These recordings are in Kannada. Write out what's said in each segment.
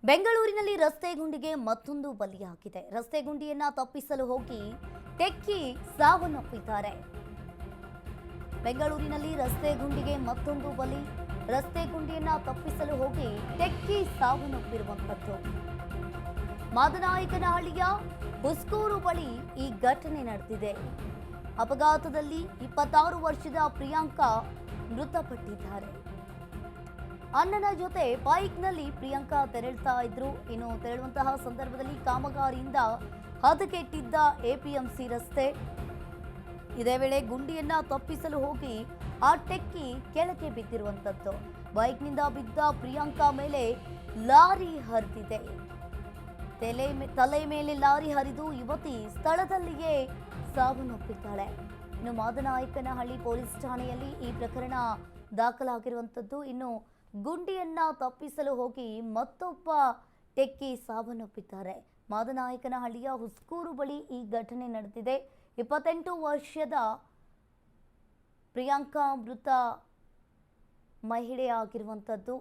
ಬೆಂಗಳೂರಿನಲ್ಲಿ ರಸ್ತೆ ಗುಂಡಿಗೆ ಮತ್ತೊಂದು ಬಲಿಯಾಗಿದೆ. ರಸ್ತೆ ಗುಂಡಿಯನ್ನ ತಪ್ಪಿಸಲು ಹೋಗಿ ಟೆಕ್ಕಿ ಸಾವನ್ನಪ್ಪಿದ್ದಾರೆ. ಬೆಂಗಳೂರಿನಲ್ಲಿ ರಸ್ತೆ ಗುಂಡಿಗೆ ಮತ್ತೊಂದು ಬಲಿ. ರಸ್ತೆ ಗುಂಡಿಯನ್ನ ತಪ್ಪಿಸಲು ಹೋಗಿ ಟೆಕ್ಕಿ ಸಾವನ್ನಪ್ಪಿರುವಂತದ್ದು. ಮಾದನಾಯಕನಹಳ್ಳಿಯ ಹುಸ್ಕೂರು ಬಳಿ ಈ ಘಟನೆ ನಡೆದಿದೆ. ಅಪಘಾತದಲ್ಲಿ 26 ವರ್ಷದ ಪ್ರಿಯಾಂಕಾ ಮೃತಪಟ್ಟಿದ್ದಾರೆ. ಅಣ್ಣನ ಜೊತೆ ಬೈಕ್ನಲ್ಲಿ ಪ್ರಿಯಾಂಕಾ ತೆರಳುತ್ತಾ ಇದ್ರು. ಇನ್ನು ತೆರಳುವಂತಹ ಸಂದರ್ಭದಲ್ಲಿ ಕಾಮಗಾರಿಯಿಂದ ಹದಗೆಟ್ಟಿದ್ದ ಎಪಿಎಂಸಿ ರಸ್ತೆ. ಇದೇ ವೇಳೆ ಗುಂಡಿಯನ್ನ ತಪ್ಪಿಸಲು ಹೋಗಿ ಆ ಟೆಕ್ಕಿ ಕೆಳಗೆ ಬಿದ್ದಿರುವಂತದ್ದು. ಬೈಕ್ನಿಂದ ಬಿದ್ದ ಪ್ರಿಯಾಂಕಾ ಮೇಲೆ ಲಾರಿ ಹರಿದಿದೆ. ತಲೆ ಮೇಲೆ ಲಾರಿ ಹರಿದು ಯುವತಿ ಸ್ಥಳದಲ್ಲಿಯೇ ಸಾವನ್ನಪ್ಪಿದ್ದಾಳೆ. ಇನ್ನು ಮಾದನಾಯಕನಹಳ್ಳಿ ಪೊಲೀಸ್ ಠಾಣೆಯಲ್ಲಿ ಈ ಪ್ರಕರಣ ದಾಖಲಾಗಿರುವಂತದ್ದು. ಇನ್ನು ಗುಂಡಿಯನ್ನ ತಪ್ಪಿಸಲು ಹೋಗಿ ಮತ್ತೊಬ್ಬ ಟೆಕ್ಕಿ ಸಾವನ್ನಪ್ಪಿದ್ದಾರೆ. ಮಾದನಾಯಕನಹಳ್ಳಿಯ ಹುಸ್ಕೂರು ಬಳಿ ಈ ಘಟನೆ ನಡೆದಿದೆ. 28 ವರ್ಷದ ಪ್ರಿಯಾಂಕಾ ಮೃತ ಮಹಿಳೆಯಾಗಿರುವಂಥದ್ದು.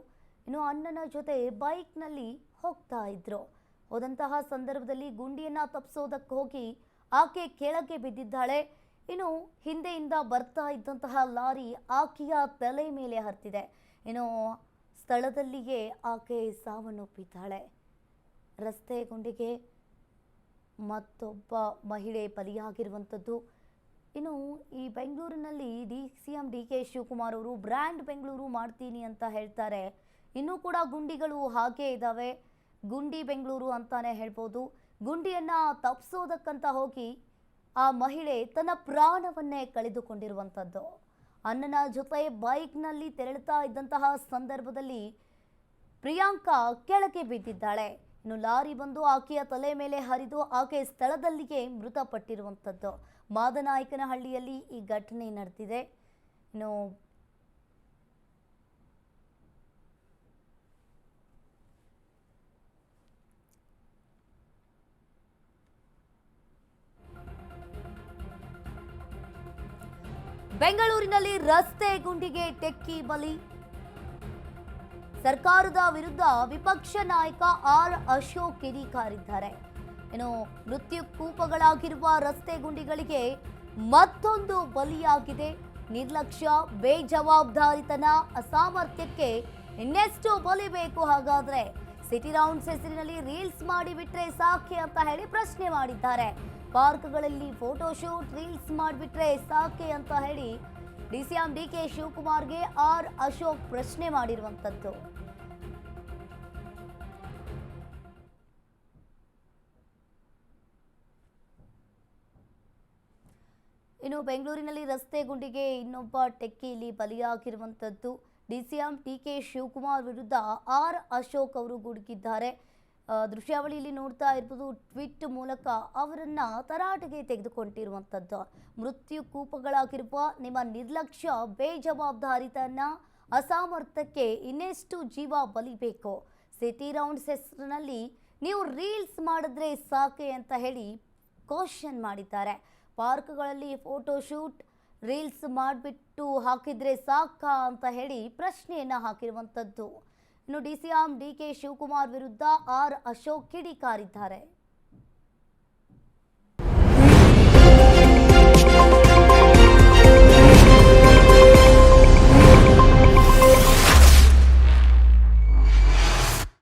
ಇನ್ನು ಅಣ್ಣನ ಜೊತೆ ಬೈಕ್ನಲ್ಲಿ ಹೋಗ್ತಾ ಇದ್ರು. ಹೋದಂತಹ ಸಂದರ್ಭದಲ್ಲಿ ಗುಂಡಿಯನ್ನ ತಪ್ಪಿಸೋದಕ್ಕೆ ಹೋಗಿ ಆಕೆ ಕೆಳಗೆ ಬಿದ್ದಿದ್ದಾಳೆ. ಇನ್ನು ಹಿಂದೆಯಿಂದ ಬರ್ತಾ ಇದ್ದಂತಹ ಲಾರಿ ಆಕೆಯ ತಲೆ ಮೇಲೆ ಹತ್ತಿದೆ. ಇನ್ನು ಸ್ಥಳದಲ್ಲಿಯೇ ಆಕೆ ಸಾವನ್ನಪ್ಪಿದ್ದಾಳೆ. ರಸ್ತೆ ಗುಂಡಿಗೆ ಮತ್ತೊಬ್ಬ ಮಹಿಳೆ ಬಲಿಯಾಗಿರುವಂಥದ್ದು. ಇನ್ನು ಈ ಬೆಂಗಳೂರಿನಲ್ಲಿ ಸಿಎಂ ಡಿ.ಕೆ. ಶಿವಕುಮಾರ್ ಅವರು ಬ್ರ್ಯಾಂಡ್ ಬೆಂಗಳೂರು ಮಾಡ್ತೀನಿ ಅಂತ ಹೇಳ್ತಾರೆ. ಇನ್ನೂ ಕೂಡ ಗುಂಡಿಗಳು ಹಾಗೇ ಇದ್ದಾವೆ. ಗುಂಡಿ ಬೆಂಗಳೂರು ಅಂತಾನೆ ಹೇಳ್ಬೋದು. ಗುಂಡಿಯನ್ನ ತಪ್ಪಿಸೋದಕ್ಕಂತ ಹೋಗಿ ಆ ಮಹಿಳೆ ತನ್ನ ಪ್ರಾಣವನ್ನೇ ಕಳೆದುಕೊಂಡಿರುವಂಥದ್ದು. ಅಣ್ಣನ ಜೊತೆ ಬೈಕ್ನಲ್ಲಿ ತೆರಳುತ್ತಾ ಇದ್ದಂತಹ ಸಂದರ್ಭದಲ್ಲಿ ಪ್ರಿಯಾಂಕಾ ಕೆಳಗೆ ಬಿದ್ದಿದ್ದಾಳೆ. ಇನ್ನು ಲಾರಿ ಬಂದು ಆಕೆಯ ತಲೆ ಮೇಲೆ ಹರಿದು ಆಕೆ ಸ್ಥಳದಲ್ಲಿಯೇ ಮೃತಪಟ್ಟಿರುವಂಥದ್ದು. ಮಾದನಾಯಕನಹಳ್ಳಿಯಲ್ಲಿ ಈ ಘಟನೆ ನಡೆದಿದೆ. ಇನ್ನು ಬೆಂಗಳೂರಿನಲ್ಲಿ ರಸ್ತೆ ಗುಂಡಿಗೆ ಟೆಕ್ಕಿ ಬಲಿ. ಸರ್ಕಾರದ ವಿರುದ್ಧ ವಿಪಕ್ಷ ನಾಯಕ ಆರ್ ಅಶೋಕ್ ಕಿಡಿಕಾರಿದ್ದಾರೆ. ಇನ್ನು ಮೃತ್ಯು ಕೂಪಗಳಾಗಿರುವ ರಸ್ತೆ ಗುಂಡಿಗಳಿಗೆ ಮತ್ತೊಂದು ಬಲಿಯಾಗಿದೆ. ನಿರ್ಲಕ್ಷ್ಯ, ಬೇಜವಾಬ್ದಾರಿತನ, ಅಸಾಮರ್ಥ್ಯಕ್ಕೆ ಇನ್ನೆಷ್ಟು ಬಲಿ ಬೇಕು? ಹಾಗಾದ್ರೆ ಸಿಟಿ ರೌಂಡ್ಸ್ ಹೆಸರಿನಲ್ಲಿ ರೀಲ್ಸ್ ಮಾಡಿಬಿಟ್ರೆ ಸಾಕೆ ಅಂತ ಹೇಳಿ ಪ್ರಶ್ನೆ ಮಾಡಿದ್ದಾರೆ. ಪಾರ್ಕ್ಗಳಲ್ಲಿ ಫೋಟೋಶೂಟ್, ರೀಲ್ಸ್ ಮಾಡಿಬಿಟ್ರೆ ಸಾಕೆ ಅಂತ ಹೇಳಿ ಸಿಎಂ ಡಿ.ಕೆ. ಶಿವಕುಮಾರ್ಗೆ ಆರ್ ಅಶೋಕ್ ಪ್ರಶ್ನೆ ಮಾಡಿರುವಂತದ್ದು. ಇನ್ನು ಬೆಂಗಳೂರಿನಲ್ಲಿ ರಸ್ತೆ ಗುಂಡಿಗೆ ಇನ್ನೊಬ್ಬ ಟೆಕ್ಕಿಯಲ್ಲಿ ಬಲಿಯಾಗಿರುವಂತದ್ದು. ಸಿಎಂ ಡಿ.ಕೆ. ಶಿವಕುಮಾರ್ ವಿರುದ್ಧ ಆರ್ ಅಶೋಕ್ ಅವರು ಗುಡುಗಿದ್ದಾರೆ. ದೃಶ್ಯಾವಳಿಯಲ್ಲಿ ನೋಡ್ತಾ ಇರ್ಬೋದು. ಟ್ವೀಟ್ ಮೂಲಕ ಅವರನ್ನ ತರಾಟೆಗೆ ತೆಗೆದುಕೊಂಡಿರುವಂಥದ್ದು. ಮೃತ್ಯು ಕೂಪಗಳಾಗಿರುವ ನಿಮ್ಮ ನಿರ್ಲಕ್ಷ್ಯ, ಬೇಜವಾಬ್ದಾರಿತನ, ಅಸಾಮರ್ಥ್ಯಕ್ಕೆ ಇನ್ನೆಷ್ಟು ಜೀವ ಬಲಿಬೇಕು? ಸಿಟಿ ರೌಂಡ್ಸ್ ಹೆಸರಿನಲ್ಲಿ ನೀವು ರೀಲ್ಸ್ ಮಾಡಿದ್ರೆ ಸಾಕೆ ಅಂತ ಹೇಳಿ ಕ್ವಶನ್ ಮಾಡಿದ್ದಾರೆ. ಪಾರ್ಕ್ಗಳಲ್ಲಿ ಫೋಟೋಶೂಟ್, ರೀಲ್ಸ್ ಮಾಡಿಬಿಟ್ಟು ಹಾಕಿದ್ರೆ ಸಾಕಾ ಅಂತ ಹೇಳಿ ಪ್ರಶ್ನೆಯನ್ನು ಹಾಕಿರುವಂಥದ್ದು. ಇನ್ನು ಸಿಎಂ ಡಿ.ಕೆ. ಶಿವಕುಮಾರ್ ವಿರುದ್ಧ ಆರ್ ಅಶೋಕ್ ಕಿಡಿಕಾರಿದ್ದಾರೆ.